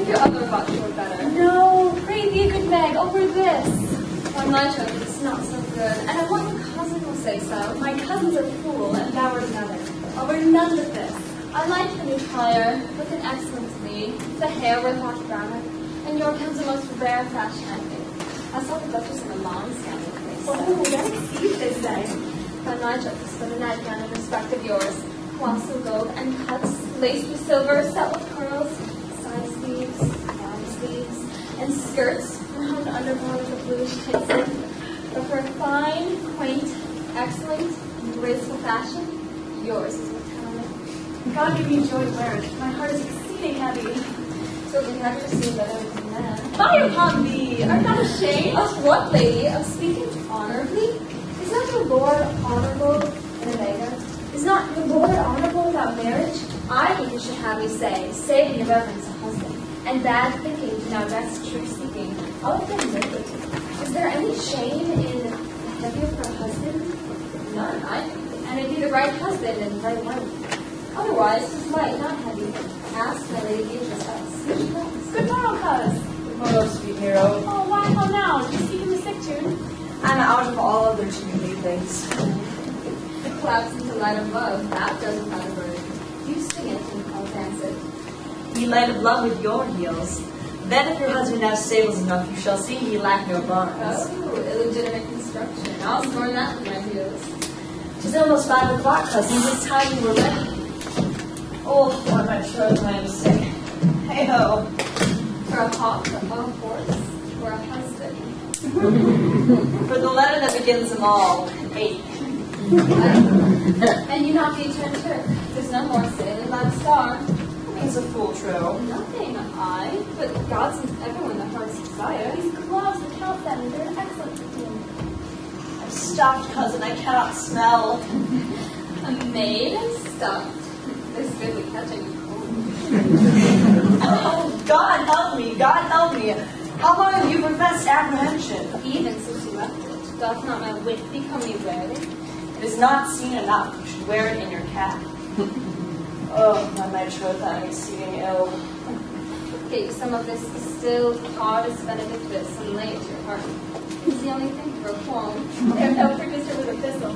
Your other butts were better. No, pray thee, good Meg, over this. On my troth, it's not so good, and I want your cousin will say so. My cousins are fool, and thou art another. Over none but this. I like the new attire, with an excellent lead, the hair with hot Granath, and your comes a most rare fashion, I think. I saw the Duchess in a long scandal face. Oh, let us see this day. On my troth, it's but a nightgown in respect of yours. Cloths of gold and cuts, laced with silver, set with pearls, side sleeves, long sleeves, and skirts round undergarments of bluish tinsel. But for a fine, quaint, excellent, and graceful fashion, yours is what talent. God give me joy to wear it. My heart is exceeding heavy. So we have never seen better than that. Fie upon thee! Art thou ashamed? Of what, lady? Of speaking honorably? Is not your lord honorable in a beggar? Is not your lord honorable without marriage? I think you should have me say, saving your reverence a husband, and bad thinking do not rest trick speaking. All of them liberty. Is there any shame in the heavier for a husband? None, I think. And it be the right husband and right wife. Otherwise, it's light, not heavy. Ask my lady Beatrice else. Good morrow, cuz. Good morrow, sweet hero. Oh, why, how now? Did you speak in the sick tune? I'm out of all other tunely things. The clouds into light of love, that doesn't matter bird. You sing it and I'll dance it. Ye light of love with your heels. Then if your husband have stables enough, you shall see ye lack no barns. Oh, illegitimate construction. I'll scorn that with my heels. 'Tis almost 5 o'clock, cousin. It's time you were ready. Oh, what my troth, I am sick. Hey-ho. For a hawk, a horse, or a husband. For the letter that begins them all, 8. And you not be turned Turk. There's no more sailing by the star. What means a fool, Tro? Nothing, I. But God sends everyone the heart's desire. These gloves that count them, they're excellent perfume. I'm stuffed, cousin. I cannot smell. A maid and stuffed. This goodly catching cold. Oh, God help me. God help me. How long have you professed apprehension? Even since you left it, doth not my wit become you weary? It is not seen enough. You should wear it in your cap. Oh, my troth, I am exceeding ill. Get you some of this distilled hard as Benedict and lay it to your heart. It's the only thing for a qualm. And thou produce her with a pistol.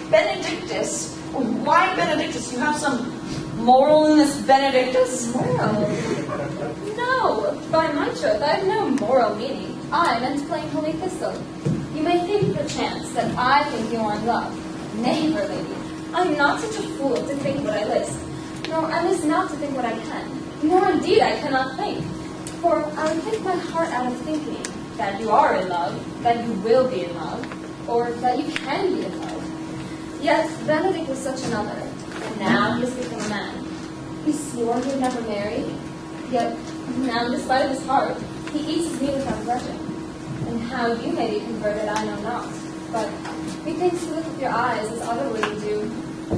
Benedictus? Why Benedictus? You have some moral in this Benedictus? Moral? No, by my troth, I have no moral meaning. I meant plain holy thistle. You may think perchance that I think you are in love. Nay, fair lady, I am not such a fool to think what I list, nor I list not to think what I can, nor indeed I cannot think. For I would think my heart out of thinking that you are in love, that you will be in love, or that you can be in love. Yet Benedict was such another, and now he has become a man. He swore he would never marry, yet now, in spite of his heart, he eats his meat without grudging. And how you may be converted, I know not. But methinks you look with your eyes as other women do. A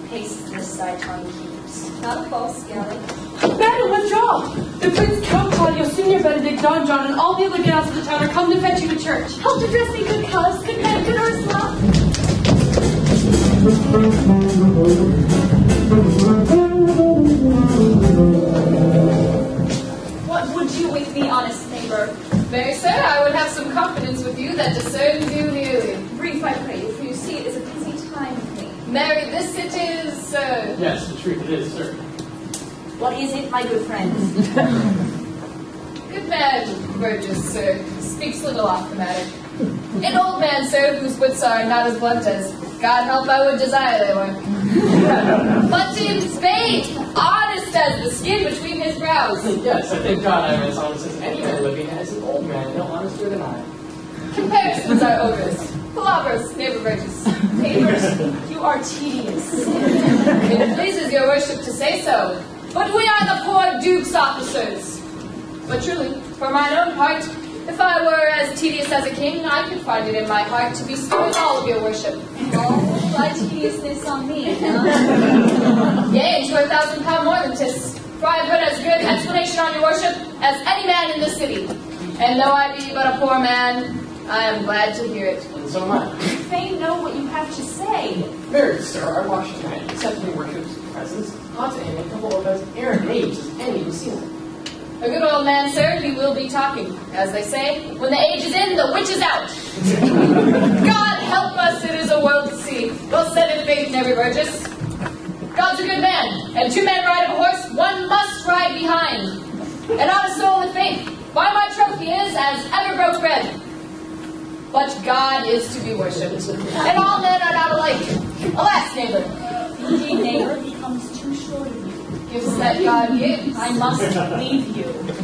paceless thy tongue keeps. Not a false scally. Madam, withdraw! The Prince, Count Claudio, Senior Benedict, Don John, and all the other gals of the town are come to fetch you to church. Help to dress me, good cuz, good Meg, good Ursula. What would you with me, honest neighbor? Very sir, I would have some confidence with you that discerns you nearly. Brief, I pray you, for you see it is a busy time with me. Marry, this it is, sir. Yes, the truth it is, sir. What is it, my good friends? Good man, Burgess, sir, speaks little off the matter. An old man, sir, whose wits are not as blunt as, God help, I would desire they were. But in spade, honest as the skin between his brows. Yes, I thank God I am as honest as any man living, and as an old man, no honester than I. Comparisons are odious. Palavers, neighbor Burgess. Neighbors, you are tedious. It pleases your worship to say so, but we are the poor duke's officers. But truly, for mine own part, if I were as tedious as a king, I could find it in my heart to bestow all of your worship. Oh, thy tediousness on me, huh? Yea, and 2,000 pound more than 'tis, for I have put as good explanation on your worship as any man in this city. And though I be but a poor man, I am glad to hear it. And so am I. Fain know what you have to say. Very, sir, I watched tonight, accepting your worship's presence, hot to him a couple of as errant knaves as any who's seen them. A good old man, sir, he will be talking. As they say, when the age is in, the witch is out. God help us, it is a world to see. Well said in faith in every Burgess. God's a good man, and 2 men ride of a horse, 1 must ride behind. And not a soul in faith, by my troth he is as ever broke bread. But God is to be worshipped, and all men are not alike. Alas, neighbor. Indeed, neighbor, he comes too short of you. Gifts that God gives. I must leave you.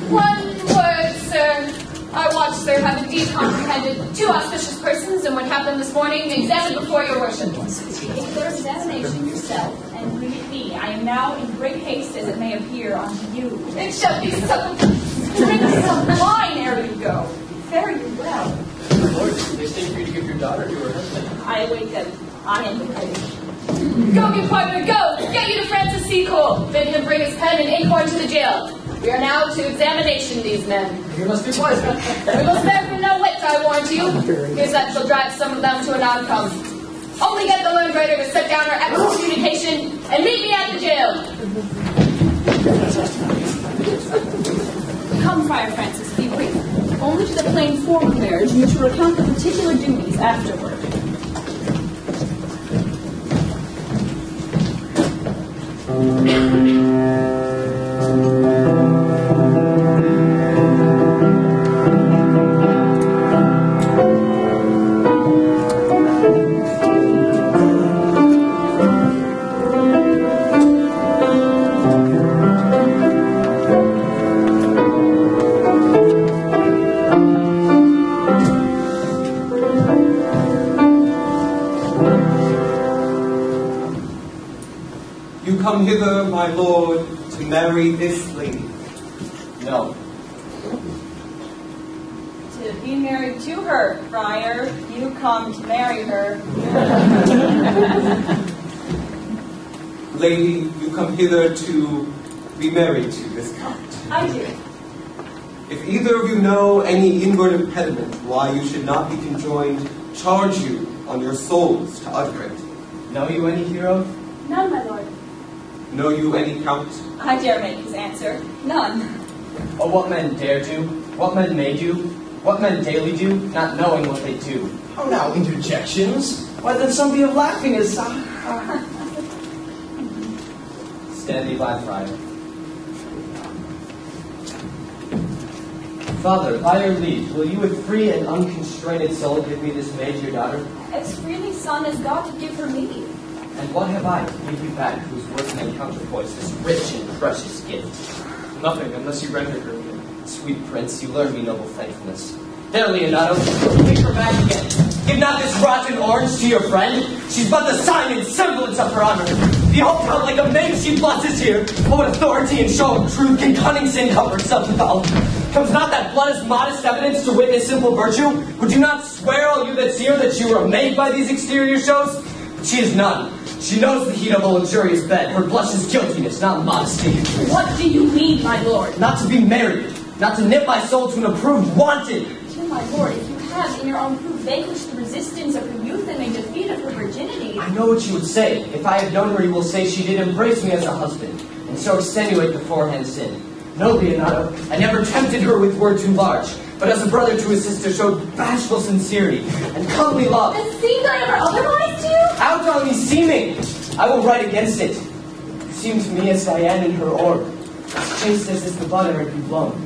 1 word, sir. I watch, sir, have indeed comprehended 2 auspicious persons, and what happened this morning examined before your worship. Take their examination yourself, and leave me. I am now in great haste, as it may appear unto you. It shall be so. Drink some wine ere you go. Fare you well. My lord, they say for you to give your daughter to her husband. I await them. I am the British. Go, good partner, go! Get you to Francis Seacole. Bid him bring his pen and inkhorn to the jail. We are now to examination these men. You must be wise. We will spare from no wit, I warrant you. Here's that shall drive some of them to an outcome. Only get the learned writer to set down her excommunication and meet me at the jail. Come, Friar Francis, be brief. Only to the plain form of marriage, and you shall recount the particular duties afterward. Come hither, my lord, to marry this lady. No. To be married to her, friar. You come to marry her. Lady, you come hither to be married to this count. I do. If either of you know any inward impediment why you should not be conjoined, charge you on your souls to utter it. Know you any hero? None, my lord. Know you any count? I dare make his answer. None. Or what men dare do? What men may do? What men daily do, not knowing what they do? Oh, now, interjections. Why, then some be of laughing as... Stand thee by, friar. Father, by your leave, will you with free and unconstrained soul give me this maid your daughter? As freely, son, as God to give her me. And what have I to give you back whose worth may counterpoise this rich and precious gift? Nothing, unless you render her again. Sweet prince, you learn me noble thankfulness. There, Leonato, take her back again. Give not this rotten orange to your friend. She's but the sign and semblance of her honor. Behold how like a maid she blushes here. But what authority and show of truth can cunning sin cover herself withal? Comes not that blood as modest evidence to witness simple virtue? Would you not swear, all you that see her, that you were made by these exterior shows? But she is none. She knows the heat of a luxurious bed. Her blush is guiltiness, not modesty. What do you mean, my lord? Not to be married. Not to knit my soul to an approved wanted. Dear my lord, if you have in your own proof vanquished the resistance of her youth and made defeat of her virginity... I know what you would say. If I had known her, you will say she did embrace me as a husband, and so extenuate the forehand sin. No, Leonato, I never tempted her with word too large, but as a brother to his sister showed bashful sincerity and comely love. And seemed I ever otherwise to you? Out on me seeming! I will write against it. You seem to me as Diane in her orb, as chaste as is the butter it be blown.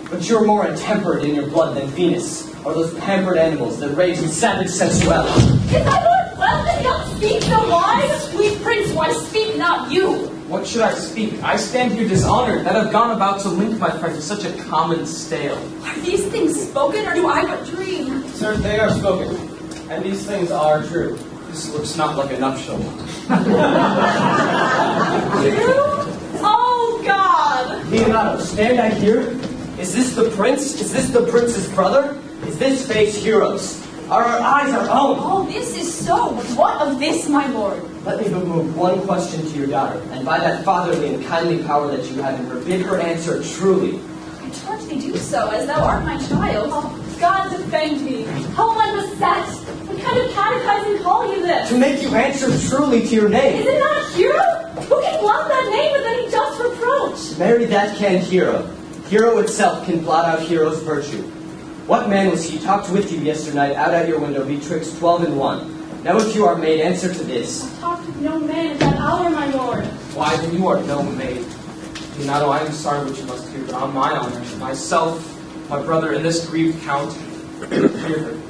But you're more intemperate in your blood than Venus, or those pampered animals that rage in savage sensuality. Is my lord well that not speak so wise? Sweet prince, why speak not you? What should I speak? I stand here dishonored, that have gone about to link my friend to such a common stale. Are these things spoken, or do I but dream? Sir, they are spoken, and these things are true. This looks not like a nuptial. You? Oh, God! Leonato, stand I here? Is this the prince? Is this the prince's brother? Is this face heroes? Are our eyes our own? All this is so. What of this, my lord? Let me but move one question to your daughter, and by that fatherly and kindly power that you have in her, bid her answer truly. I charge thee do so, as thou art my child. Oh, God defend me. How am I beset? What kind of catechizing call you this? To make you answer truly to your name. Is it not a hero? Who can blunt that name with any just reproach? Marry that can hero. Hero itself can blot out hero's virtue. What man was he talked with you yesternight out at your window betwixt 12 and 1? Now if you are maid, answer to this. I talked with no man at that hour, my lord. Why, then you are no maid. Leonato, I am sorry what you must hear, but on my honor, myself, my brother, and this grieved count,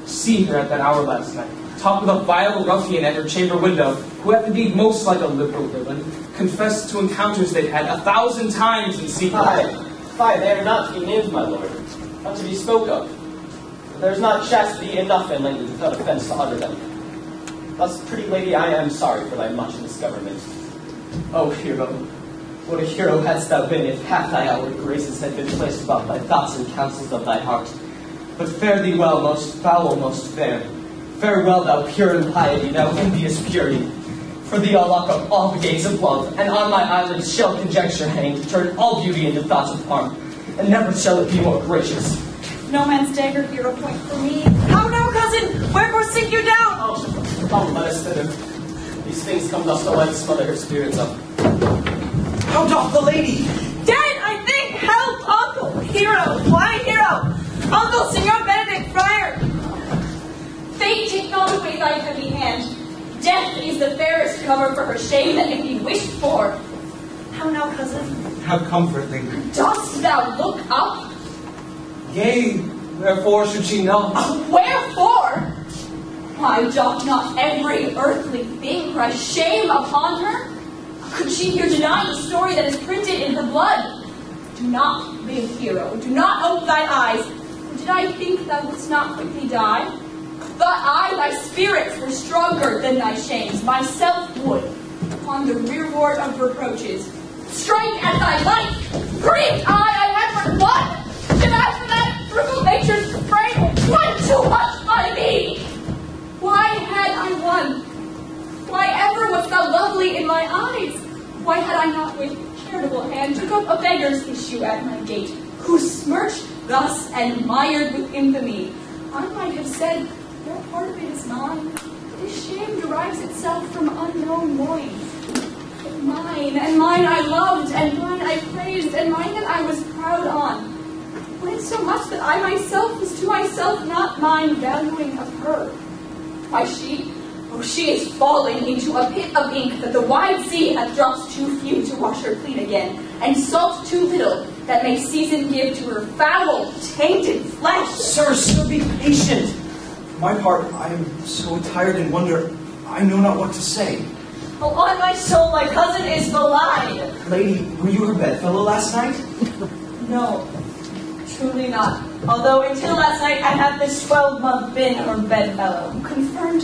see her at that hour last night. Talk with a vile ruffian at her chamber window, who at the deed most like a liberal villain, confessed to encounters they'd had 1,000 times in secret. Fie, they are not to be named, my lord, not to be spoke of. There is not chastity enough in language without offence to utter them. Thus, pretty lady, I am sorry for thy much misgovernment. Oh, hero, what a hero hadst thou been if half thy outward graces had been placed about thy thoughts and counsels of thy heart. But fare thee well, most foul, most fair. Farewell, thou pure in piety, thou envious purity. For thee I'll lock up all the gates of love, and on my eyelids shall conjecture hang to turn all beauty into thoughts of harm, and never shall it be more gracious. No man's dagger hero point for me. How now, cousin? Wherefore sink you down? Oh, let us thither. These things come thus to light, smother her spirits up. How doth the lady? Dead, I think! Help, uncle! Hero! Why hero? Uncle, Signor Benedict, friar! Fate, take not away thy heavy hand. Death is the fairest cover for her shame that can be wished for. How now, cousin? Have comfort, lady. Dost thou look up? Yea, wherefore should she not? Wherefore? Why, doth not every earthly thing cry shame upon her? Could she here deny the story that is printed in her blood? Do not live, hero. Do not open thine eyes. Or did I think thou wouldst not quickly die? Thought I thy spirits were stronger than thy shames. Myself would, upon the rearward of reproaches, strike at thy life. Grieved I had but one. And as for that frugal nature's frame, one too much by me. Why had I won? Why ever wast thou lovely in my eyes? Why had I not with charitable hand took up a beggar's issue at my gate, who smirched thus and mired with infamy? I might have said, no part of it is mine. This shame derives itself from unknown loins. But mine, and mine I loved, and mine I praised, and mine that I was proud on. When so much that I myself was to myself not mine valuing of her. Why she is falling into a pit of ink that the wide sea hath drops too few to wash her clean again, and salt too little that may season give to her foul, tainted flesh. Sir, be patient. For my part, I am so tired and wonder, I know not what to say. Oh, on my soul, my cousin is belied. Lady, were you her bedfellow last night? No, truly not. Although until last night I have this 12-month been her bedfellow. Confirmed,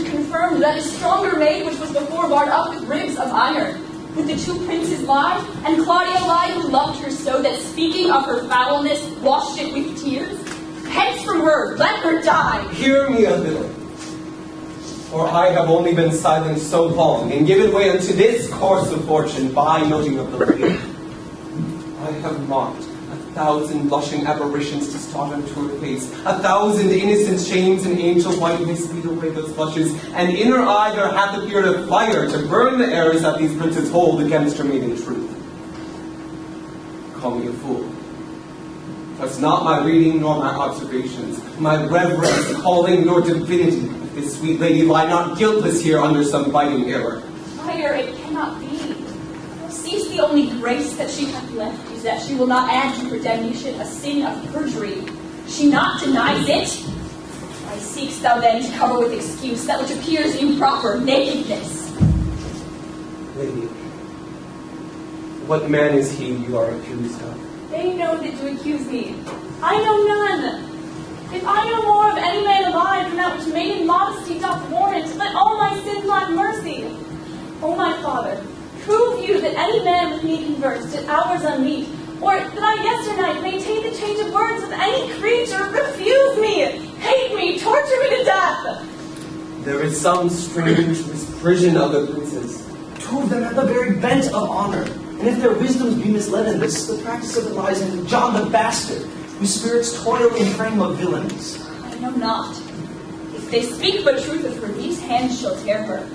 that is stronger maid which was before barred up with ribs of iron. Would the two princes lie, and Claudio lie who loved her so that speaking of her foulness washed it with tears? Hence from her, let her die. Hear me a little. For I have only been silent so long, and given way unto this course of fortune by noting of the lady. I have mocked 1,000 blushing apparitions to start unto her face, 1,000 innocent shames and angel whiteness lead away those blushes, and in her eye there hath appeared a fire to burn the errors that these princes hold against her maiden truth. Call me a fool. 'Twas not my reading nor my observations, my reverence calling nor divinity, if this sweet lady lie not guiltless here under some biting error. Fire, it cannot be. Sees the only grace that she hath left is that she will not add to her damnation a sin of perjury. She not denies it. Why seekst thou then to cover with excuse that which appears improper nakedness? Lady, what man is he you are accused of? They know that to accuse me. I know none. If I know more of any man alive than that which maiden modesty doth warrant, let all my sins lack mercy. O my father, prove you that any man with me conversed at hours unmeet, or that I yesternight maintained the change of words with any creature, refuse me, hate me, torture me to death. There is some strange misprision of the princes. Two of them have the very bent of honor, and if their wisdoms be misled in this, the practice of it lies in John the Bastard, whose spirits toil in frame of villains. I know not. If they speak but truth of her, these hands shall tear her.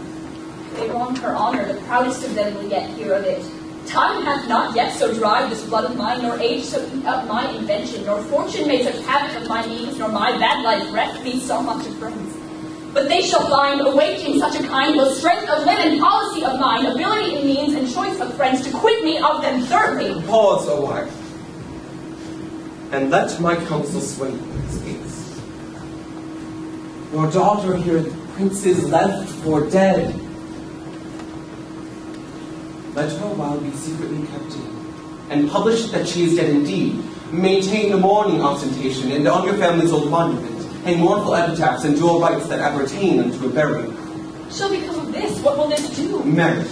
If they wrong her honor, the proudest of them will yet hear of it. Time hath not yet so dried this blood of mine, nor age so eat up my invention, nor fortune made such havoc of my means, nor my bad life wrecked me so much of friends. But they shall find, awaiting such a kind, both strength of limb and policy of mine, ability in means and choice of friends, to quit me of them thirdly. Pause a while, and let my counsel sway its gates. Your daughter here, the prince is left for dead. Let her while be secretly kept in, and publish that she is dead indeed. Maintain the mourning ostentation, and on your family's old monument, hang mournful epitaphs and dual rites that appertain unto a burial. Shall because of this, what will this do? Merit.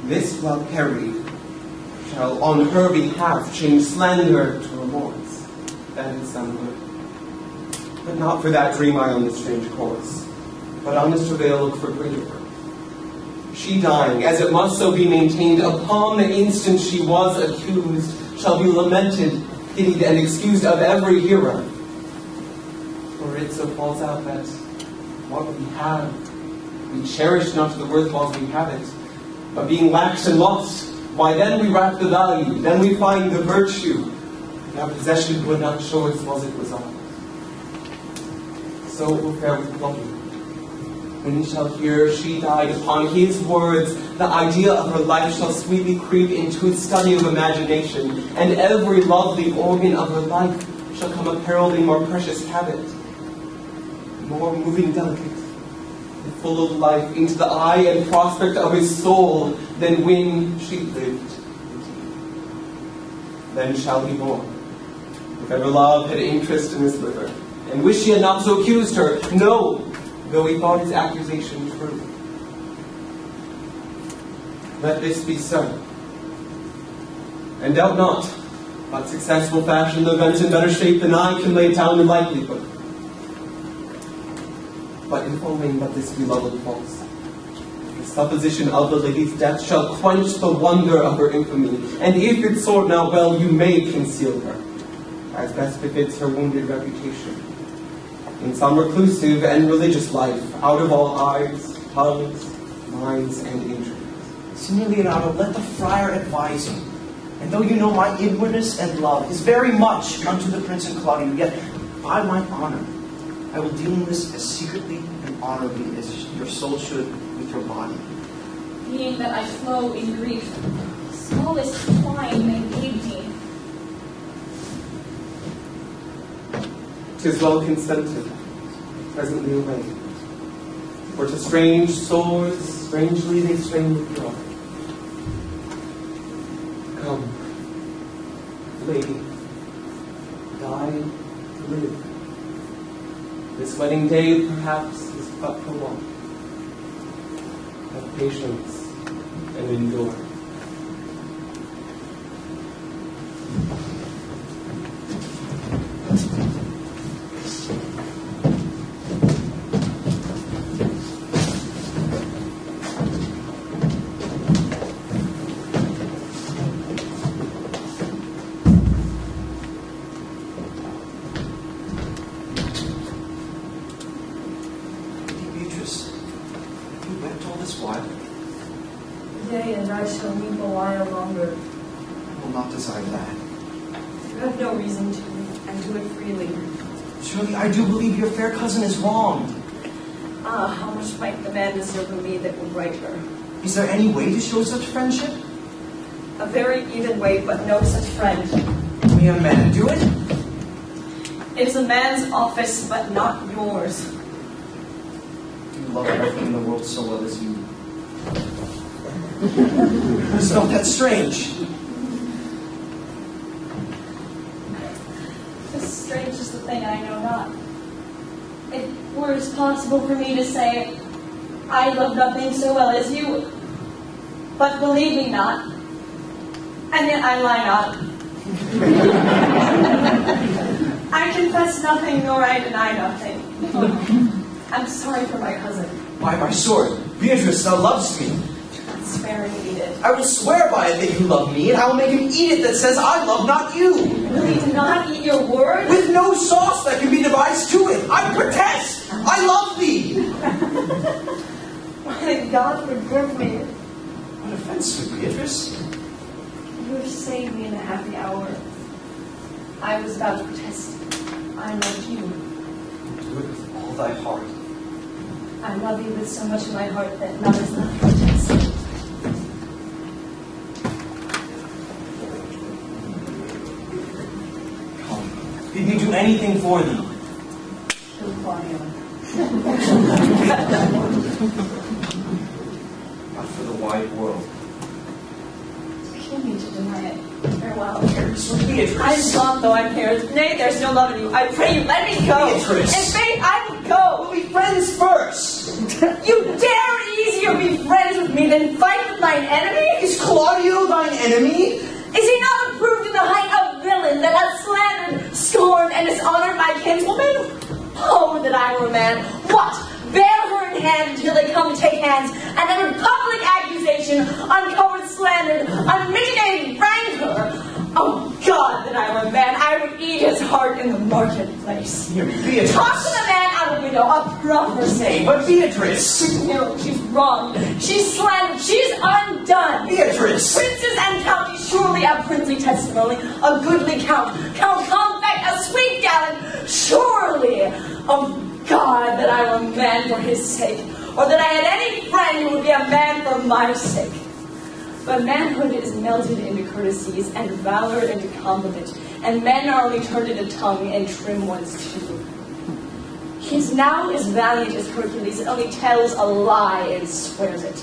This well carried shall on her behalf change slander to remorse. That is some good. But not for that dream I on this strange course, but on this travail look for greater work. She dying, as it must so be maintained, upon the instant she was accused, shall be lamented, pitied, and excused of every hero. For it so falls out that what we have, we cherish not the worth while we have it, but being laxed and lost, why then we wrap the value, then we find the virtue, and our possession would not show us was it was all. So it will fare with Claudio. When he shall hear she died upon his words, the idea of her life shall sweetly creep into his study of imagination, and every lovely organ of her life shall come apparelled in more precious habit, more moving delicate, and full of life into the eye and prospect of his soul than when she lived. Then shall he mourn, if ever love had interest in his liver, and wish he had not so accused her, no, though he thought his accusation true. Let this be so. And doubt not, but success will fashion the events in better shape than I can lay down in likelihood. But if only let this be lovely false, the supposition of the lady's death shall quench the wonder of her infamy, and if it sword not well, you may conceal her, as best befits her wounded reputation, in some reclusive and religious life, out of all eyes, tongues, minds, and injuries. Signor Leonato, let the friar advise you. And though you know my inwardness and love is very much unto the prince and Claudio, yet by my honor, I will deal in this as secretly and honorably as your soul should with your body. Being that I flow in grief, smallest twine may lead me. 'Tis well consented, presently away. For to strange sores, strangely they strain withdraw. Come, lady, die, live. This wedding day, perhaps, is but prolonged. Have patience and endure. Yea, and I shall weep a while longer. I will not desire that. You have no reason to, and do it freely. Surely I do believe your fair cousin is wrong. Ah, how much might the man deserve of me that would right her? Is there any way to show such friendship? A very even way, but no such friend. May a man do it? It is a man's office, but not yours. You love everything in the world so well as you. It's not that strange. The strange is the thing I know not. It were it possible for me to say, I love nothing so well as you, but believe me not, and yet I lie not. I confess nothing, nor I deny nothing. I'm sorry for my cousin. By my sword, Beatrice, thou lovest me. Swear and eat it. I will swear by it that you love me, and I will make him eat it that says I love not you. Will he not eat your word? With no sauce that can be devised to it. I protest. I love thee. Why, God forgive me. What offense, sweet Beatrice? saved me in a happy hour. I was about to protest. I loved you. Do it with all thy heart. I love you with so much of my heart that love is not a protest. Come, bid me do anything for thee. Kill Claudio. Not for the wide world. Kill me to deny it. Farewell. Beatrice. I thought though I cared. Nay, there's no love in you. I pray you, let me go. Beatrice. In faith, I will go. We'll be friends first. You dare easier be friends with me than fight with mine enemy? Is Claudio thine enemy? Is he not approved in the height of villain that has slandered, scorned, and dishonored my kinswoman? Oh, that I were a man. What? Bear her in hand until they come to take hands, and then in public accusation, uncovered, slandered, unmitigated rancor. Oh, God, that I were a man. I would eat his heart in the marketplace. Hear me, Beatrice. Toss the man out of window, a proper saying. But Beatrice. No, she's wrong. She's slandered. She's undone. Beatrice. Princes and counties surely have princely testimony. A goodly count. Count compact, a sweet gallant. Surely. Oh, God, that I were a man for his sake. Or that I had any friend who would be a man for my sake. But manhood is melted into courtesies, and valor into compliment, and men are only turned into tongue, and trim ones too. He is now as valiant as Hercules, and only tells a lie and swears it.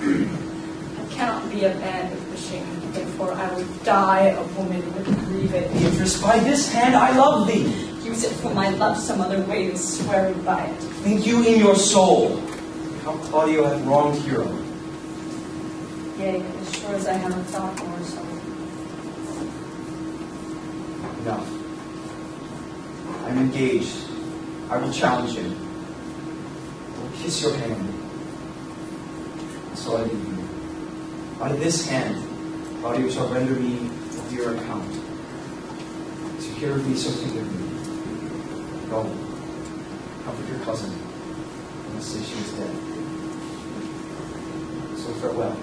I cannot be a man with wishing, therefore I will die a woman with grieve it. Beatrice, by this hand I love thee. Use it for my love some other way than swearing by it. Think you in your soul how Claudio hath wronged Hero. Yea, as sure as I have a thought more so. Enough. I am engaged. I will challenge him. I will kiss your hand. So I leave you. By this hand, Claudio shall render me a dear account. To hear of me, so think of me. Go. Comfort your cousin. I must say she is dead. So farewell.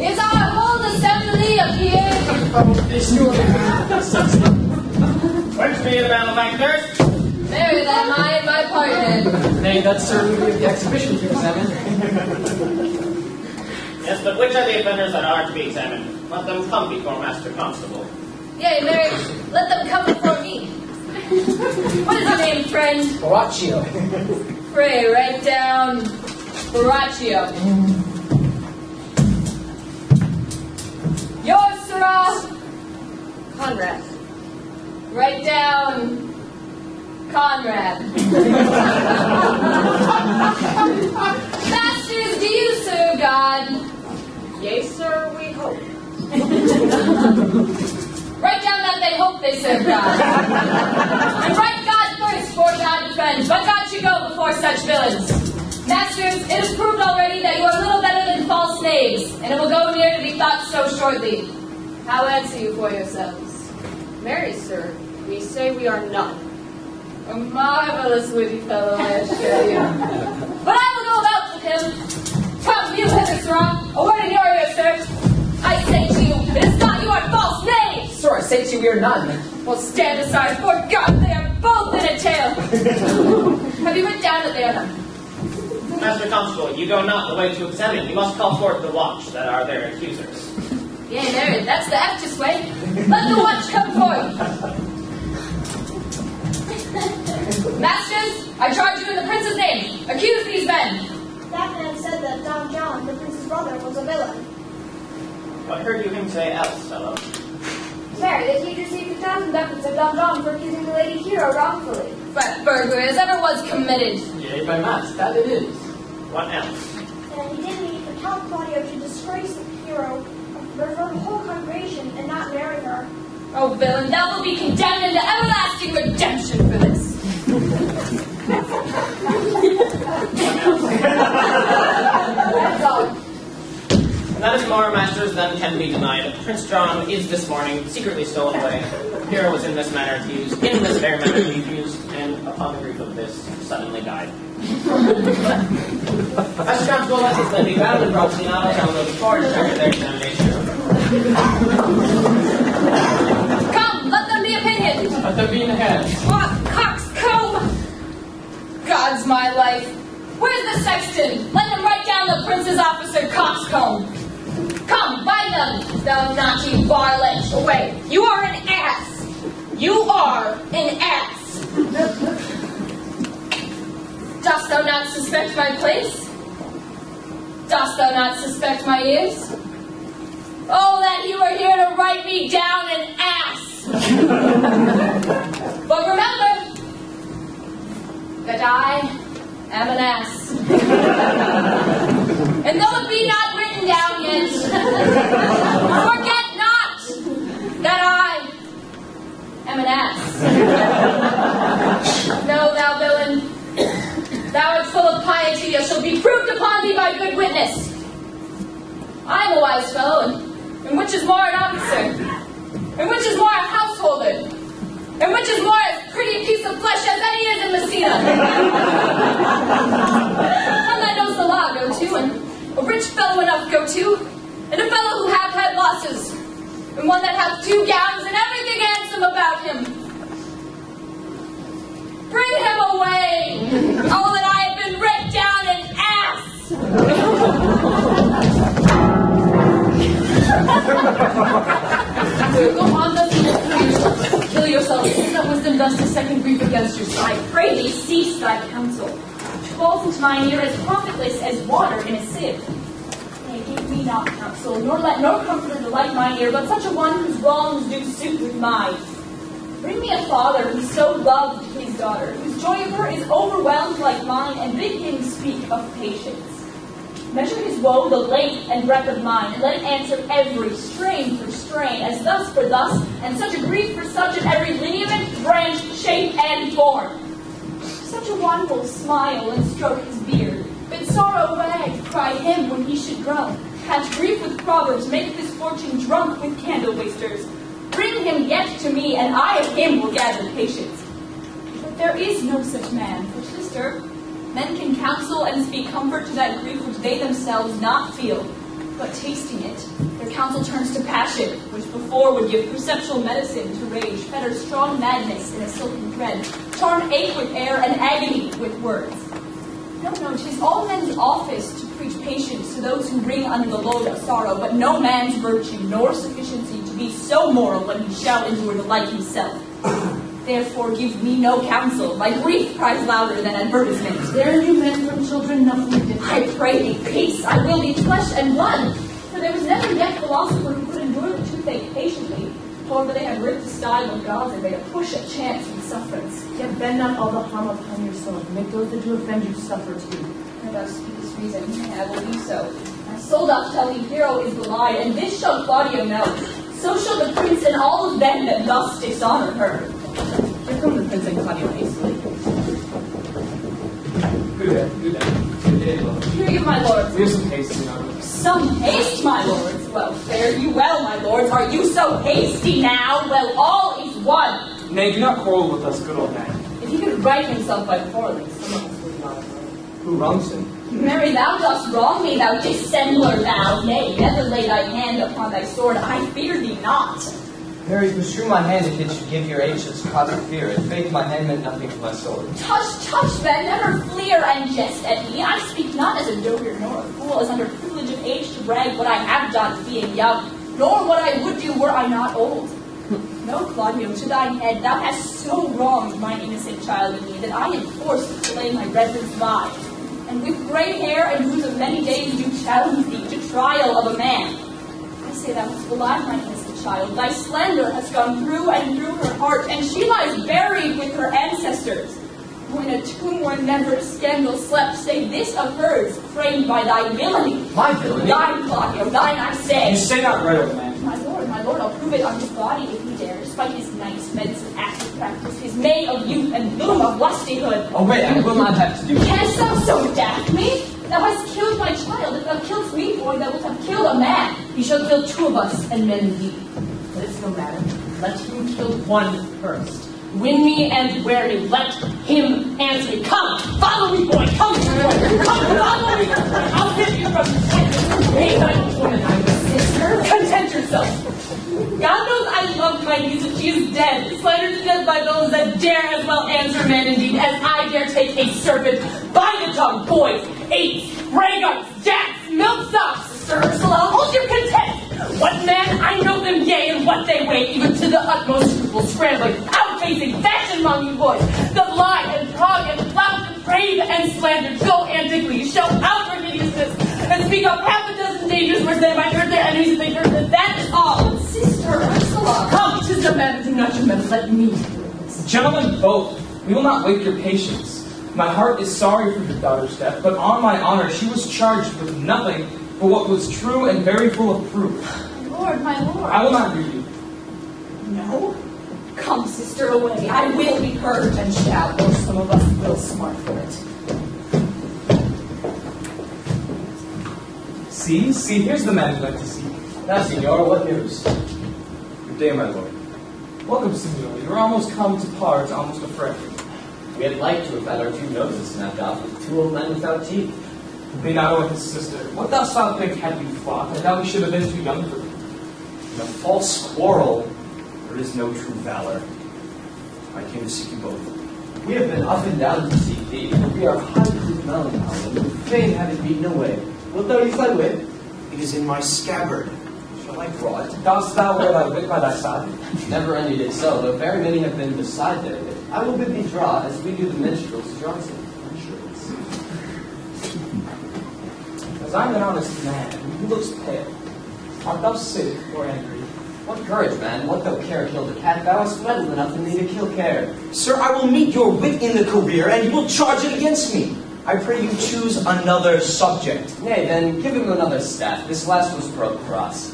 Is our whole assembly appeared? When's me in the battle factors? Marry them, I and my partner. Nay, that's certainly the exhibition to examine. Yes, but which are the offenders that are to be examined? Let them come before Master Constable. Yea, Mary, let them come before me. What is your name, friend? Borachio. Pray, write down Borachio. Ursula. Conrade. Write down Conrade. Masters, do you serve God? Yea, sir, we hope. Write down that they hope they serve God. And write God first for God defends, but God should go before such villains. Masters, it is proved already that you are little better than false knaves, and it will go near to be thought so shortly. How answer you for yourselves? Marry, sir, we say we are none. A marvelous witty fellow, I assure you. But I will go about with him. Come, you hither, sirrah. A word in your ear, sir. I say to you, it is not you are false knaves. Sir, I say to you, we are none. Well, stand aside, for God, they are both in a tale. Have you written down that they are none? Master Constable, you go not the way to examine. You must call forth the watch that are their accusers. Yea, there, that's the eftest way. Let the watch come forth. Masters, I charge you in the prince's name. Accuse these men. That man said that Don John, the prince's brother, was a villain. What heard you him say else, fellow? Mary, that he received 1,000 ducats of Don John for accusing the lady Hero wrongfully. But burglary as ever was committed. Yea, by mass, that it is. What else? And he did mean for Count Claudio to disgrace the Hero for her whole congregation and not marry her. Oh, villain, thou wilt be condemned into everlasting redemption for this. And that is more, masters, than none can be denied. Prince John is this morning secretly stolen away. Hero was in this manner accused, in this very manner accused, and upon the grief of this, suddenly died. As John's will let his then be bound and brought to Leonato down the before to carry their examination. Come, let them be opinions. Let them be in the head. What coxcomb? God's my life. Where's the sexton? Let him write down the prince's officer coxcomb. Come, bind them, thou naughty varlet. Away. You are an ass. You are an ass. Dost thou not suspect my place? Dost thou not suspect my ears? Oh, that you are here to write me down an ass! But remember that I am an ass. And though it be not written down yet, forget not that I am an ass. No, thou villain, thou art full of piety, and shall be proved upon thee by good witness. I am a wise fellow, and which is more an officer, and which is more a householder, and which is more a pretty piece of flesh as any is in Messina. One that knows the law go to, and a rich fellow enough go to, and a fellow who hath had losses, and one that hath 2 gowns and everything handsome about him. Bring him away! Oh, that I have been writ down an ass! Go on thus and kill yourself. Is that wisdom thus to second grief against your side? I pray thee cease thy counsel, which falls into mine ear as profitless as water in a sieve. Nay, give me not counsel, nor let no comforter delight mine ear, but such a one whose wrongs do suit with mine. Bring me a father who so loved his daughter, whose joy of her is overwhelmed like mine, and bid him speak of patience. Measure his woe the length and breadth of mine, and let it answer every strain for strain, as thus for thus, and such a grief for such, in every lineament, branch, shape, and form. Such a one will smile and stroke his beard, bid sorrow wag, cry him when he should groan, catch grief with proverbs, make his fortune drunk with candle wasters. Bring him yet to me, and I of him will gather patience. But there is no such man, for sister, men can counsel and speak comfort to that grief which they themselves not feel, but tasting it, their counsel turns to passion, which before would give perceptual medicine to rage, fetter strong madness in a silken thread, charm ache with air and agony with words. No, 'tis all men's office to preach patience to those who ring under the load of sorrow, but no man's virtue nor sufficiency to be so moral when he shall endure the like himself. Therefore give me no counsel, my grief cries louder than advertisement. There you men from children nothing different. I pray thee, peace, I will be flesh and blood, for there was never yet philosopher who could endure the toothache patiently. However, they have ripped the style of gods and made a push at chance with sufferance. Yet bend not all the harm upon yourself, make those that do offend you suffer too. And thou speakest reason, and I will do so. My soul doth tell thee hero is the lie, and this shall Claudio know. So shall the prince and all of them that thus dishonor her. Here come the prince and Claudio hastily. Good day, lord. Here you, my lords. We have some haste, Leonato. Some haste, my lords. Well, fare you well, my lords. Are you so hasty now? Well, all is one. Nay, do not quarrel with us, good old man. If he could right himself by quarreling, some of us would not. Who wrongs him? Mary, thou dost wrong me, thou dissembler, thou. Nay, never lay thy hand upon thy sword. I fear thee not. Mary, beshrew my hand if it should give your ancients cause of fear. In faith, my hand meant nothing to my sword. Tush, then, never fleer and jest at me. I speak not as a dotard nor a fool, as under privilege of age to brag what I have done being young, nor what I would do were I not old. No, Claudio, to thine head, thou hast so wronged mine innocent child and me, that I am forced to lay my reverence by, and with grey hair and whose of many days do challenge thee to trial of a man. I say thou hast belied my innocent child. Thy slander has gone through and through her heart, and she lies buried with her ancestors, who in a tomb where never scandal slept, save this of hers, framed by thy villainy. My villainy? Thine, Claudio, thine, I say. You say not right, old man. My lord, I'll prove it on his body if he dare, despite his nice medicine active practice, his May of youth and bloom of lustihood. Oh, wait, I will not have to do it. Canst thou so daft me? Thou hast killed my child. If thou killest me, boy, thou wilt have killed a man. He shall kill two of us, and men indeed. But it's no matter. Let him kill one first. Win me and wear me. Let him answer me. Come, follow me, boy. Come, boy. Come, follow me. I'll get you from the tent. Hey, my woman, I'm your sister. Content yourself. God knows I love my niece, and she is dead, slandered to death by those that dare as well answer men indeed, as I dare take a serpent by the tongue. Boys, apes, braggarts, jacks, milksops. Sister Ursula, hold your content. What man, I know them yea, and what they weigh, even to the utmost scruple, scrambling, outpacing, fashion among you boys, that lie and prog and flout and brave and slander, go antically, show outward hideousness, and speak of half a dozen dangers where they might hurt their enemies if they heard that. That is all. Sister Ursula, come, 'tis your man, do not your men, let me do this. Gentlemen both, we will not wake your patience. My heart is sorry for your daughter's death, but on my honor, she was charged with nothing but what was true and very full of proof. My lord. I will not hear you. No? Come, sister, away. I will be hurt and shall, though some of us will smart for it. See, here's the man you like to see. Now, Signor, what news? Good day, my lord. Welcome, Signor. You're almost come to parts, almost afraid. We had like to have had our two noses snapped off with two old men without teeth. Leonato and his sister. What dost thou think had we fought? I doubt we should have been too young for it. In a false quarrel, there is no true valor. I came to seek you both. We have been up and down to seek thee, for we are highly melancholy, and would fain have it beaten away. Wilt thou use thy wit? It is in my scabbard. Shall I draw it? Dost thou wear thy wit by thy side? Never any did so, though very many have been beside their wit. I will bid thee draw, as we do the minstrels' Johnson. As I'm an honest man, who looks pale. Art thou sick or angry? What courage, man! What though care killed a cat? Thou hast meddled enough in thee to kill care. Sir, I will meet your wit in the career, and you will charge it against me. I pray you choose another subject. Nay, then, give him another staff. This last was broke for us.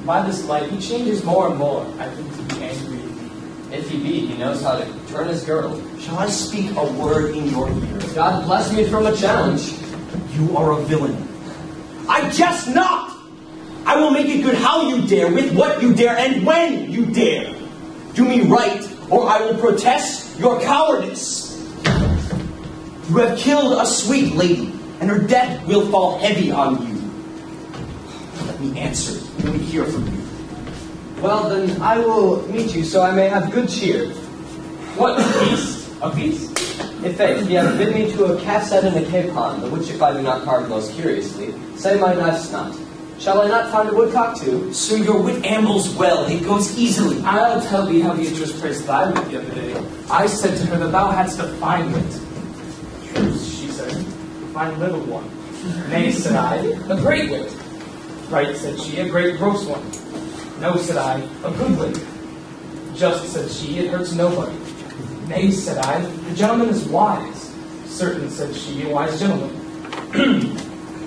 By this light, he changes more and more. I think to be angry indeed. If he be, he knows how to turn his girdle. Shall I speak a word in your ear? God bless me from a challenge. You are a villain. I jest not! I will make it good how you dare, with what you dare, and when you dare. Do me right, or I will protest your cowardice. You have killed a sweet lady, and her death will fall heavy on you. Let me answer. Let me hear from you. Well, then, I will meet you so I may have good cheer. What, a feast? A feast? In faith, ye have bid me to a calf's head and a capon, the which if I do not carve most curiously, say my knife's not. Shall I not find a woodcock too? Sir, your wit ambles well, it goes easily. I'll tell thee how Beatrice praised thy wit the other day. I said to her that thou hadst a fine wit. Truth, she said, a fine little one. Nay, said I, a great wit. Right, said she, a great gross one. No, said I, a good wit. Just, said she, it hurts nobody. Nay, said I, the gentleman is wise. Certain, said she, a wise gentleman.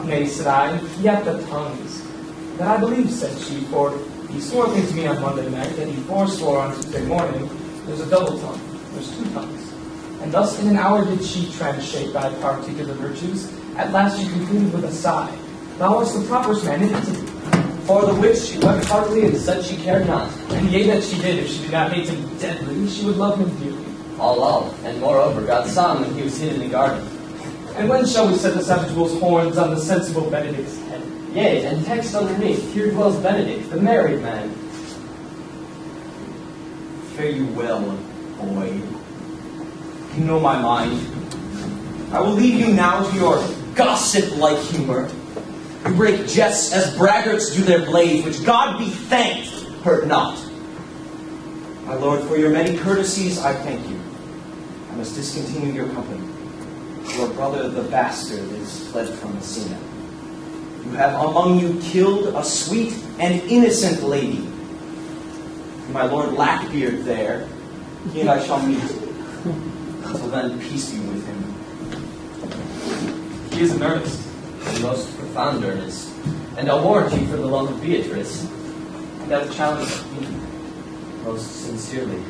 Nay, said I, he hath the tongues. That I believe, said she, for he swore a thing to me on Monday night, and he forswore on Tuesday morning. There's a double tongue, there's two tongues. And thus in an hour did she transshape thy particular virtues. At last she concluded with a sigh. Thou wast the properest man in Italy. For the which she wept heartily and said she cared not. And yea, that she did, if she did not hate him deadly, she would love him dearly. All, and moreover, God saw him when he was hid in the garden. And when shall we set the savage bull's horns on the sensible Benedick's head? Yea, and text underneath, here dwells Benedick, the married man. Fare you well, boy. You know my mind. I will leave you now to your gossip-like humor. You break jests as braggarts do their blades, which God be thanked hurt not. My lord, for your many courtesies, I thank you. I must discontinue your company. Your brother, the bastard, is fled from Messina. You have among you killed a sweet and innocent lady. My lord Lackbeard there, he and I shall meet. Until then, peace be with him. He is in earnest. The most profound earnest. And I'll warrant you for the love of Beatrice. And that challenge me. Most sincerely.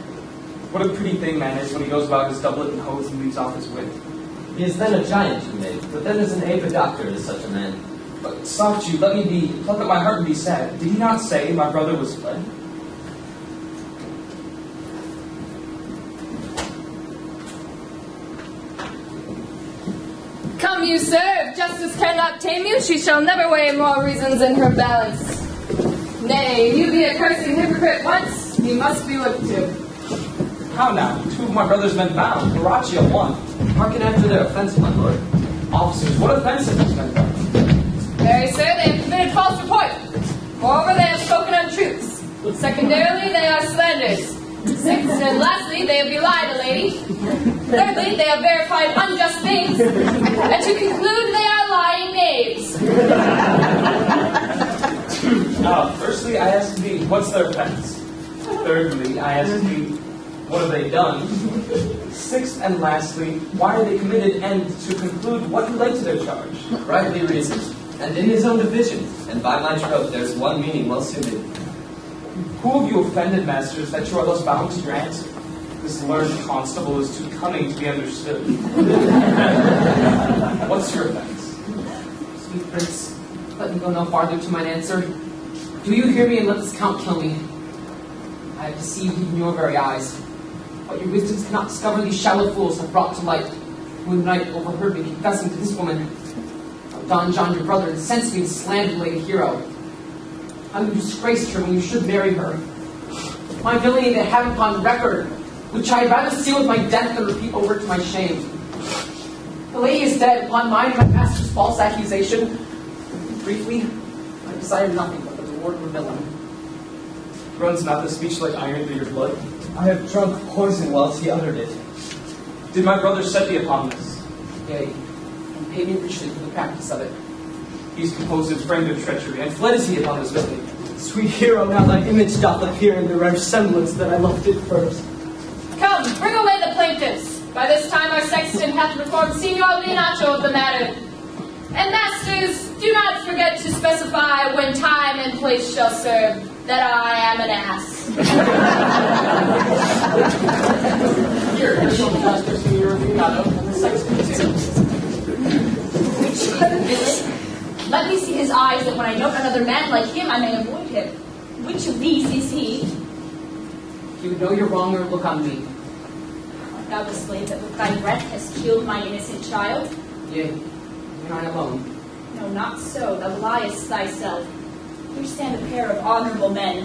What a pretty thing man is when he goes about his doublet and hose and leaves off his wit. He is then a giant, you may, but then as an ape-doctor is such a man. But soft you, let that my heart be sad. Did he not say my brother was fled? Come you, sir, if justice cannot tame you, she shall never weigh more reasons in her balance. Nay, you be a cursing hypocrite once, you must be looked to. How now? Two of my brothers men bound, Borachio one. Hearken after their offense, my lord. Officers, what offense have these men done? Very, sir, they have committed false report. Moreover, they have spoken untruths. Secondarily, they are slanders. Sixth and lastly, they have belied a lady. Thirdly, they have verified unjust things. And to conclude, they are lying knaves. Firstly, I ask thee, what's their offense? Thirdly, I ask thee, what have they done? Sixth and lastly, why are they committed? And to conclude, what relate to their charge? Rightly reasoned, and in his own division, and by my troth, there's one meaning well suited. Who have you offended, masters, that you are thus bound to your answer? This learned constable is too cunning to be understood. What's your offense? Sweet prince, let me go no farther to mine answer. Do you hear me, and let this count kill me? I have deceived even your very eyes. But your wisdoms cannot discover these shallow fools have brought to light, who in the night overheard me confessing to this woman. Don John, your brother, incensed me to slander the lady hero. How you disgraced her when you should marry her. My villainy they have upon record, which I had rather seal with my death than repeat over to my shame. The lady is dead upon mine and my master's false accusation. Briefly, I desire nothing but the reward of a villain. Runs not the speech like iron through your blood? I have drunk poison whilst he uttered it. Did my brother set thee upon this? Yea, and pay me richly for the practice of it. He's composed his friend of treachery, and fled is he upon this villainy. Sweet hero, now thy image doth appear in the rare semblance that I loved it first. Come, bring away the plaintiffs. By this time our sexton hath reformed Signor Leonato of the matter. And masters, do not forget to specify when time and place shall serve that I am an ass. Here shall the master Signor Leonato and the sexton too. Which villain? Let me see his eyes, that when I note another man like him, I may avoid him. Which of these is he? You would know your wrong or look on me. Art thou the slave that with thy breath has killed my innocent child? Yea, and I alone. No, not so. Thou liest thyself. Here stand a pair of honorable men. A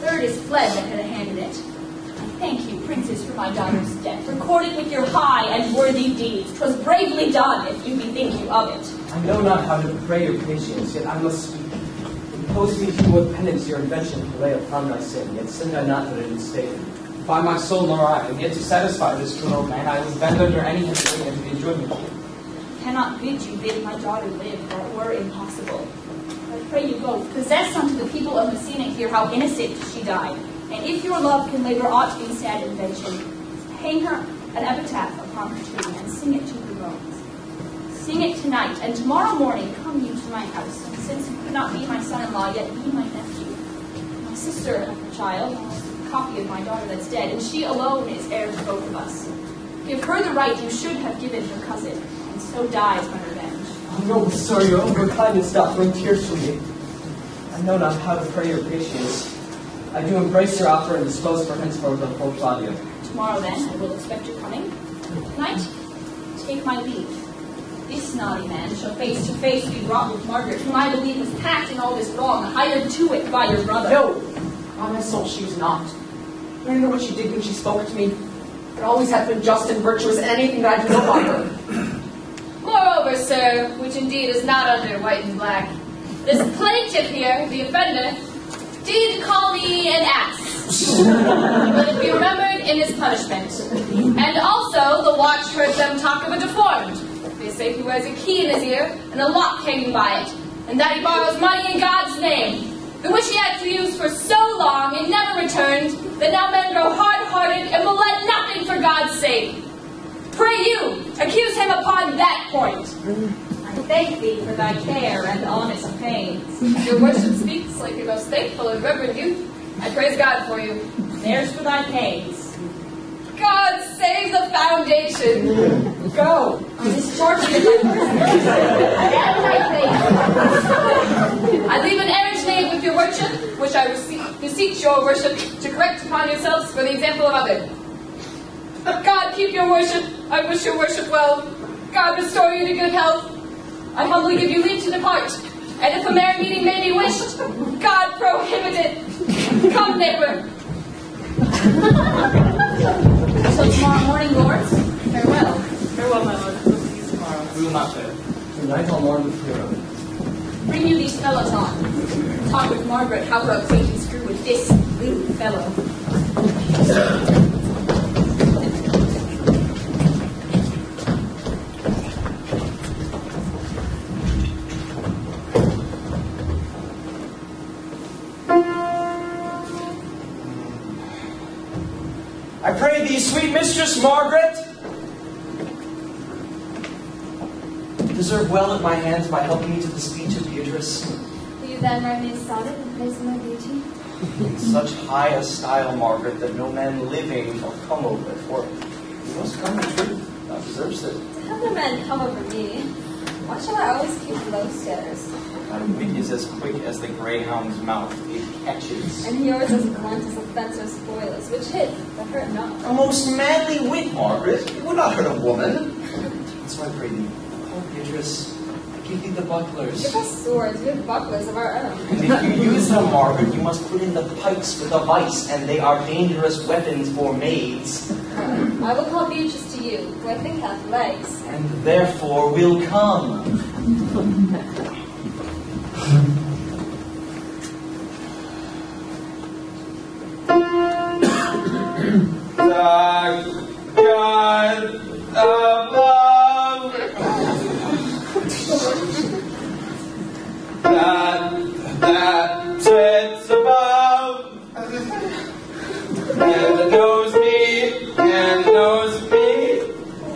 third is fled that had a hand in it. I thank you, princes, for my daughter's death. Record it with your high and worthy deeds. 'Twas bravely done, if you bethink you of it. I know not how to pray your patience, yet I must speak. Impose me to what penance your invention to lay upon my sin, yet sinned I not that I did stay. By my soul nor I, and yet to satisfy this good old man, I would bend under any constraint and to be enjoyed with you. I cannot bid you bid my daughter live, that were impossible. I pray you both, possess unto the people of Messina here how innocent she died. And if your love can labor aught in sad invention, hang her an epitaph upon her tomb and sing it to her bones. Sing it tonight, and tomorrow morning come you to my house, and since you could not be my son-in-law, yet be my nephew. My sister hath a child, a copy of my daughter that's dead, and she alone is heir to both of us. Give her the right you should have given her cousin, and so dies my revenge. Oh, noble sir, your overkindness doth bring tears from me. I know not how to pray your patience. I do embrace your offer and dispose for henceforth of poor Claudio. Tomorrow, then, I will expect your coming. Tonight, take my leave. This naughty man shall face to face be brought with Margaret, whom I believe was packed in all this wrong, hired to it by your brother. No! On my soul, she was not. I don't know what she did when she spoke to me, but always hath been just and virtuous in anything that I do know by her. Moreover, sir, which indeed is not under white and black, this plaintiff here, the offender, did call thee an ass. Let it be remembered in his punishment. And also, the watch heard them talk of a deformed. They say he wears a key in his ear and a lock hanging by it, and that he borrows money in God's name, the which he had to use for so long and never returned, that now men grow hard-hearted and will let nothing for God's sake. Pray you, accuse him upon that point. I thank thee for thy care and honest pains. Your worship speaks like a most thankful and reverend youth. I praise God for you. There's for thy pains. God save the foundation. Go. Discharge me. I leave an errand knave with your worship, which I beseech your worship to correct upon yourselves for the example of others. God keep your worship. I wish your worship well. God restore you to good health. I humbly give you leave to depart. And if a merry meeting may be wished, God prohibit it. Come, neighbor. So tomorrow morning, lords. Farewell. Farewell, my lord. We'll see you tomorrow. We will not fail. Tonight I'll mourn with Pedro. Bring you these fellows on. Talk with Margaret how her acquaintance grew with this little fellow. I pray thee, sweet mistress Margaret, deserve well at my hands by helping me to the speech of Beatrice. Will you then write me a sonnet in praise of my beauty? In such high a style, Margaret, that no man living shall come over it, for you must come in truth, thou deservest it. To have no man come over me, why shall I always keep low stairs? Thy wit is as quick as the greyhound's mouth, it catches. And yours as blunt as a fencer's spoilers, which hit, but hurt not. A most manly wit, Margaret. It would not hurt a woman. So I pray thee, oh Beatrice, I give thee the bucklers. Give us swords, we have bucklers of our own. And if you use them, Margaret, you must put in the pikes with a vice, and they are dangerous weapons for maids. I will call Beatrice to you, who I think hath legs. And therefore will come. The God of love that sits above and knows me,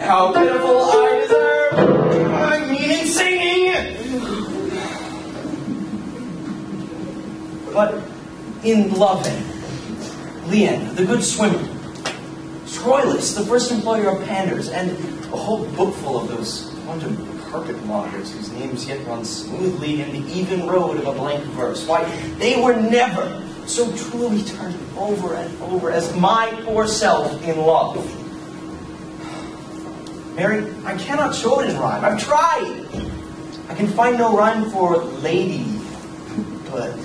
how pitiful I deserve. I mean singing. But in loving, Leon, the good swimmer, Troilus, the first employer of panders, and a whole bookful of those quantum carpet mockers whose names yet run smoothly in the even road of a blank verse. Why, they were never so truly turned over and over as my poor self in love. Mary, I cannot show it in rhyme. I've tried. I can find no rhyme for lady, but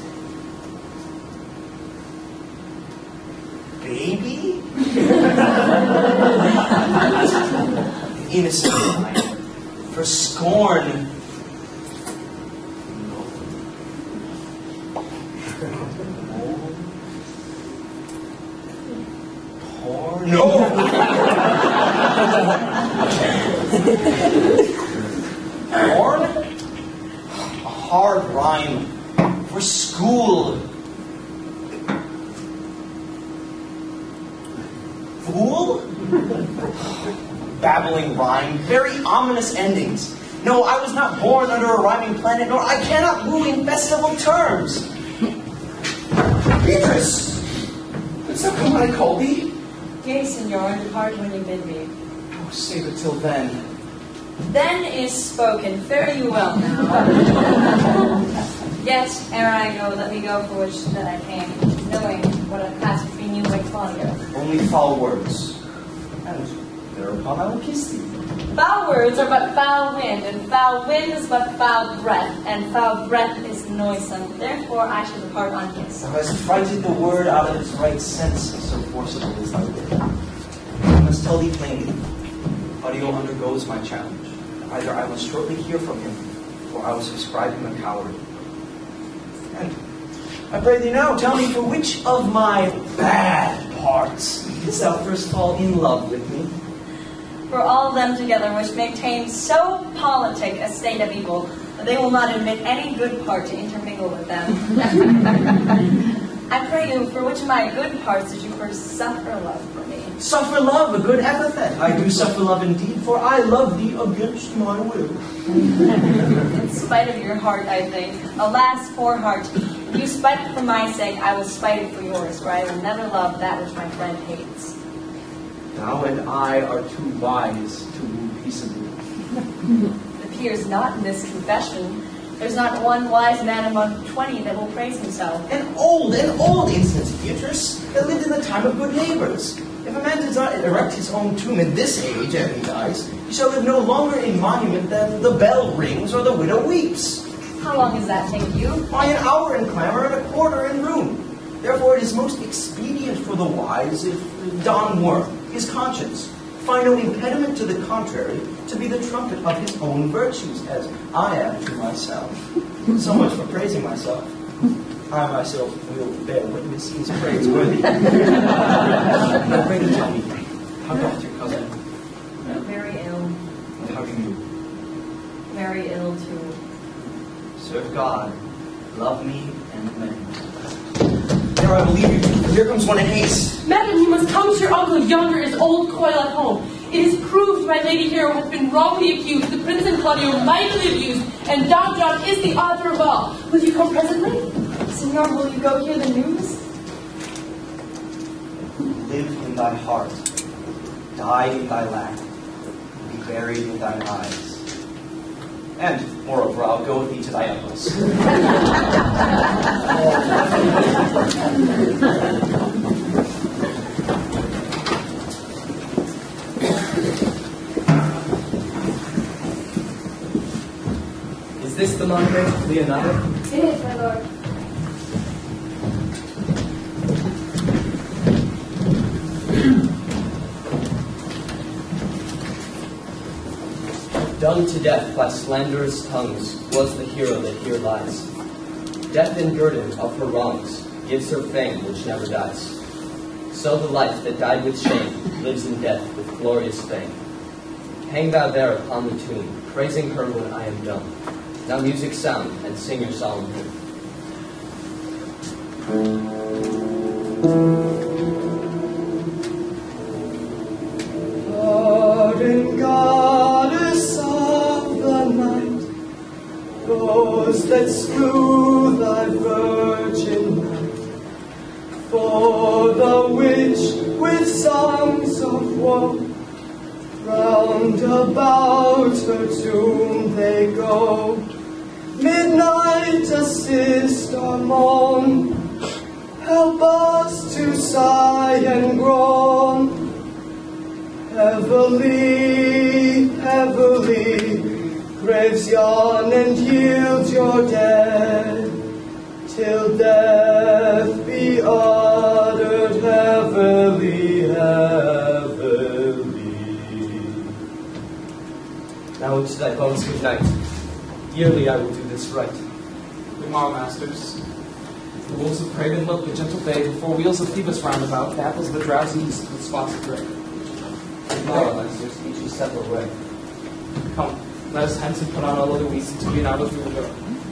baby? Innocent line. For scorn. Porn? No! Porn? A hard rhyme. For school. Fool? Babbling rhyme, very ominous endings. No, I was not born under a rhyming planet, nor I cannot woo in festival terms. Beatrice! Didst thou come when I called thee? Yea, Signor, depart when you bid me. Oh, save it till then. Then is spoken. Fare you well now. Yet, ere I go, let me go for which that I came, knowing what hath passed between you and Claudio. Only foul words. And thereupon I will kiss thee. Foul words are but foul wind, and foul wind is but foul breath, and foul breath is noisome. Therefore I shall depart unkiss. Thou hast frighted the word out of its right sense, so forcible is thy word. I must tell thee plainly, Claudio undergoes my challenge. Either I must shortly hear from him, or I will subscribe him a coward. And I pray thee now, tell me for which of my bad parts didst thou first fall in love with me? For all of them together which maintain so politic a state of evil, that they will not admit any good part to intermingle with them. I pray you, for which of my good parts did you first suffer love for me? Suffer love, a good epithet. I do suffer love indeed, for I love thee against my will. In spite of your heart, I think. Alas, poor heart, if you spite it for my sake, I will spite it for yours, for I will never love that which my friend hates. Thou and I are too wise to woo peaceably. It appears not in this confession. There's not one wise man among 20 that will praise himself. An old instance, Beatrice, that lived in the time of good neighbors. If a man does not erect his own tomb in this age and he dies, he shall live no longer in monument than the bell rings or the widow weeps. How long does that take you? By an hour in clamor and a quarter in room. Therefore it is most expedient for the wise if Don Worm, his conscience, find no impediment to the contrary, to be the trumpet of his own virtues, as I am to myself. So much for praising myself. I myself will bear witness he is praiseworthy. Now, pray to tell me, how doth your cousin? Very ill. And how do you? Very ill, too. Serve God, love me, and men. There, I will leave you. Here comes one in haste. Madam, you must come to your uncle yonder, his old coil at home. It is proved my lady hero has been wrongly accused, the Prince and Claudio mightily abused, and Don John is the author of all. Will you come presently? Senor, will you go hear the news? Live in thy heart, die in thy lap, be buried in thine eyes. And, moreover, I'll go with thee to thy uncle's. Is this the monument of Leonato? It is, my lord. Done to death by slanderous tongues was the hero that here lies. Death and guerdon of her wrongs gives her fame which never dies. So the life that died with shame lives in death with glorious fame. Hang thou there upon the tomb, praising her when I am done. Now music sound, and sing your solemn hymn. Pardon, goddess of the night, those that slew thy virgin night, for the witch with songs of woe, round about her tomb they go. Midnight assist our moan, help us to sigh and groan. Heavily, heavily, graves yawn and yield your dead, till death be uttered heavily, heavily. Now to thy bones good night. Yearly I will do this right. Good morrow, masters. The wolves of prey and milk, the gentle bay, before wheels of Phoebus round about, the apples of the drowsy east with spots of gray. Good morrow, masters, each a separate way. Come, let us hence and put on all other weeds until Leonato through the door.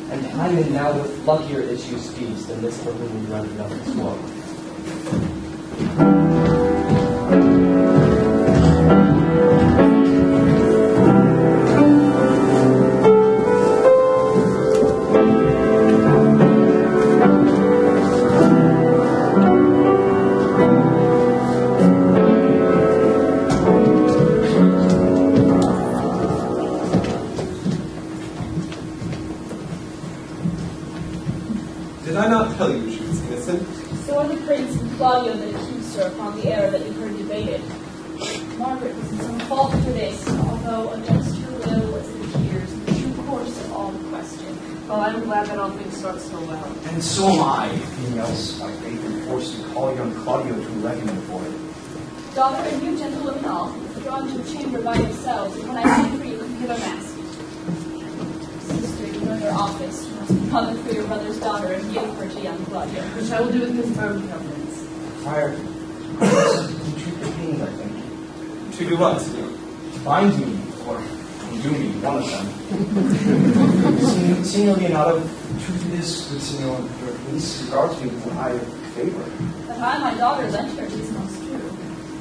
And Hymen now with luckier issue speeds than this for whom we run nothing's woe. Did I not tell you she was innocent? So are the Prince and Claudio that accused her upon the error that you heard debated. Margaret was in some fault for this, although against her will as it appears the true course of all the question. Well, I'm glad that all things start so well. And so am I, being else my faith and forced to call young Claudio to reckon for it. Daughter and you gentlewomen all, draw into the chamber by yourselves, and when I send for you, give a mask. Sister, you know your office. You must come for your brother's daughter and give her to young Claudio. Which I will do with confirmed covenants. Friar, you treat the king, I think. To do what? To bind me, or undo me, one of them. Signor Leonato, truth it is, good Signor, your niece regards me with an eye of favor. That I, my daughter's entered, is most true.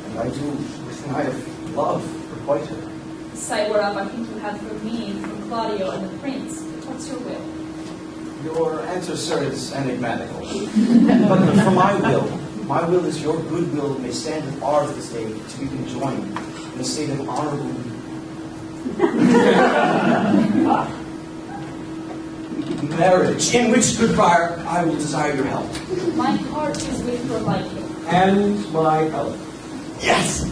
And I do with an eye of love requite her. The sight whereof I think you have from me, from Claudio and the Prince. What's your will? Your answer, sir, is enigmatical. But for my will, My will is your goodwill may stand with ours this day to be conjoined in a state of honorable marriage, in which, good friar, I will desire your help. My heart is with your liking. And my help. Yes!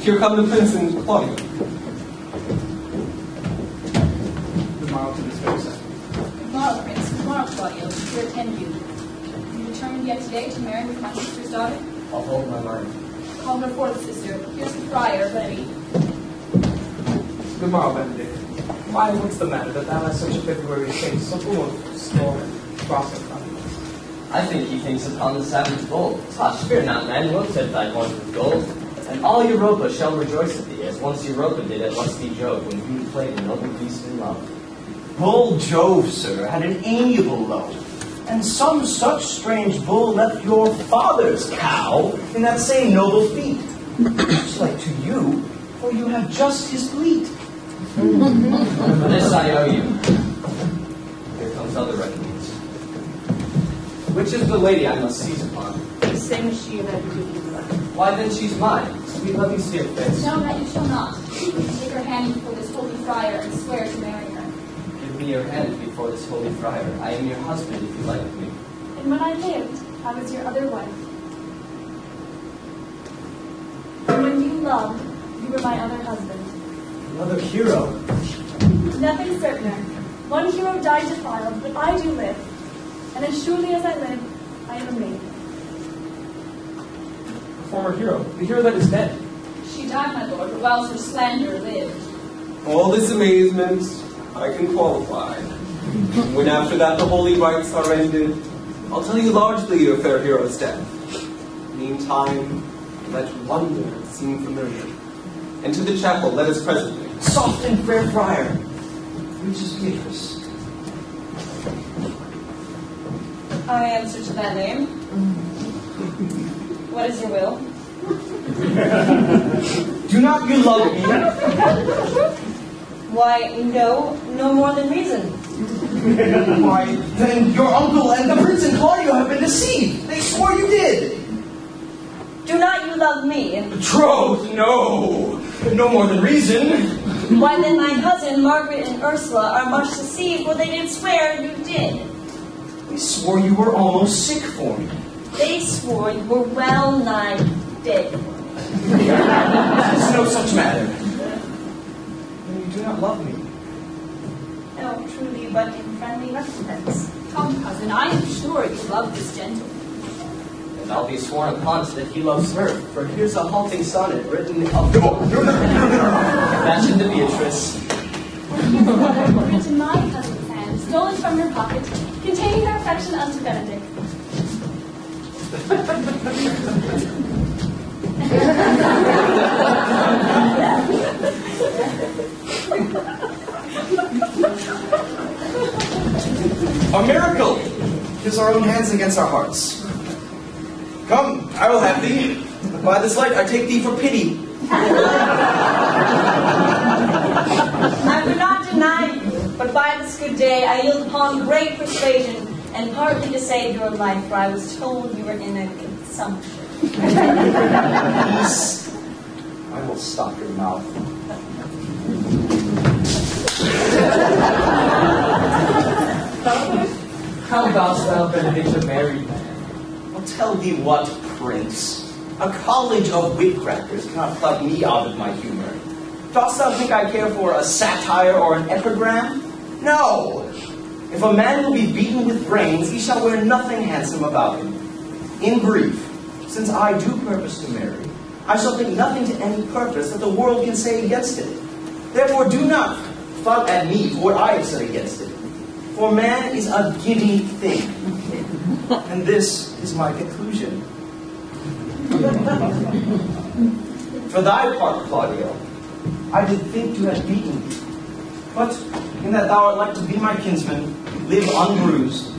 Here come the Prince and Claudio. Good morrow to this very second. Good morrow, Prince. Good morrow, Claudio. To attend you. You determined yet today to marry with my sister's daughter? I'll hold my mind. Call her forth, sister. Here's the friar, ready. Good morrow, Benedict. Why, what's the matter that thou hast such a February face, so full of storm and frost and thunder? I think he thinks upon the savage bull. Hush, fear not, man, we'll tip thy horns with gold. And all Europa shall rejoice at thee, as once Europa did at lusty Jove, when he played a noble beast in love. Bull Jove, sir, had an amiable love, and some such strange bull left your father's cow in that same noble feat. Much like to you, for you have just his bleat. For this I owe you. Here comes other reckonings. Which is the lady I must seize upon? The same as she that you love. Why then she's mine. Sweet, let me see her face. No, that you shall not. Take her hand before this holy friar and swear to marry her. Give me your hand before this holy friar. I am your husband if you like me. And when I lived, I was your other wife. And when you loved, you were my other husband. Another hero. Nothing certainer. One hero died defiled, but I do live. And as surely as I live, I am a maid. A former hero, the hero that is dead. She died, my lord, but whilst her slander lived. All this amazement I can qualify. When after that the holy rites are ended, I'll tell you largely your fair hero's death. Meantime, let wonder seem familiar. And to the chapel let us presently. Soft and fair friar, reaches Beatrice. I answer to that name. What is your will? Do not you love me? Why, no more than reason. Why, then your uncle and the Prince and Claudio have been deceived. They swore you did. Do not you love me? Betrothed, no. No more than reason. Why, then my cousin Margaret and Ursula are much deceived, for they did swear you did. They swore you were almost sick for me. They swore you were well nigh dead. There's no such matter. Then you do not love me. No, truly, but in friendly recompense. Come, cousin, I am sure you love this gentleman. And I'll be sworn upon that he loves her. For here's a halting sonnet written of Mention to Beatrice. Into my cousin's hand, stolen from her pocket, containing her affection unto Benedick. A miracle! 'Tis our own hands against our hearts. Come, I will have thee. By this light I take thee for pity. I would not deny you, but by this good day I yield upon great persuasion, and partly to save your life, for I was told you were in a consumption. Peace. I will stop your mouth. How dost thou, Benedict, a married man? I'll tell thee what, Prince. A college of witcrackers cannot pluck me out of my humor. Dost thou think I care for a satire or an epigram? No! If a man will be beaten with brains, he shall wear nothing handsome about him. In brief, since I do purpose to marry, I shall think nothing to any purpose that the world can say against it. Therefore do not flout at me for what I have said against it. For man is a giddy thing. And this is my conclusion. For thy part, Claudio, I did think to have beaten thee. But in that thou art like to be my kinsman, live unbruised.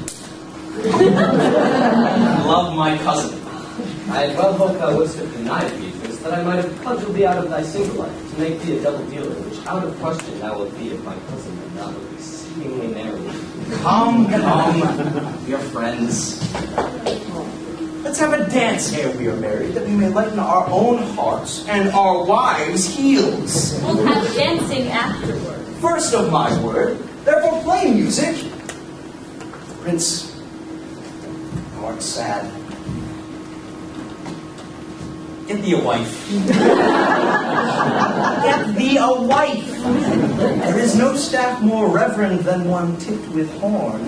Love my cousin. I had well hoped thou wouldst have denied Beatrice, that I might have cudgelled thee out of thy single life, to make thee a double dealer, which out of question thou wilt be if my cousin had not looked exceedingly narrowly. Come, we are friends. Let's have a dance ere we are married, that we may lighten our own hearts and our wives' heels. We'll have dancing afterward. First of my word, therefore play music. Prince, thou art sad. Get thee a wife. Get thee a wife. There is no staff more reverend than one tipped with horn.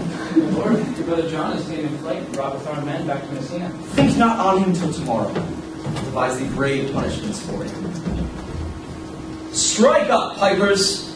Lord, your brother John is taken in flight and brought with our men back to Messina. Think not on him till tomorrow. Devise thee grave punishments for him. Strike up, pipers!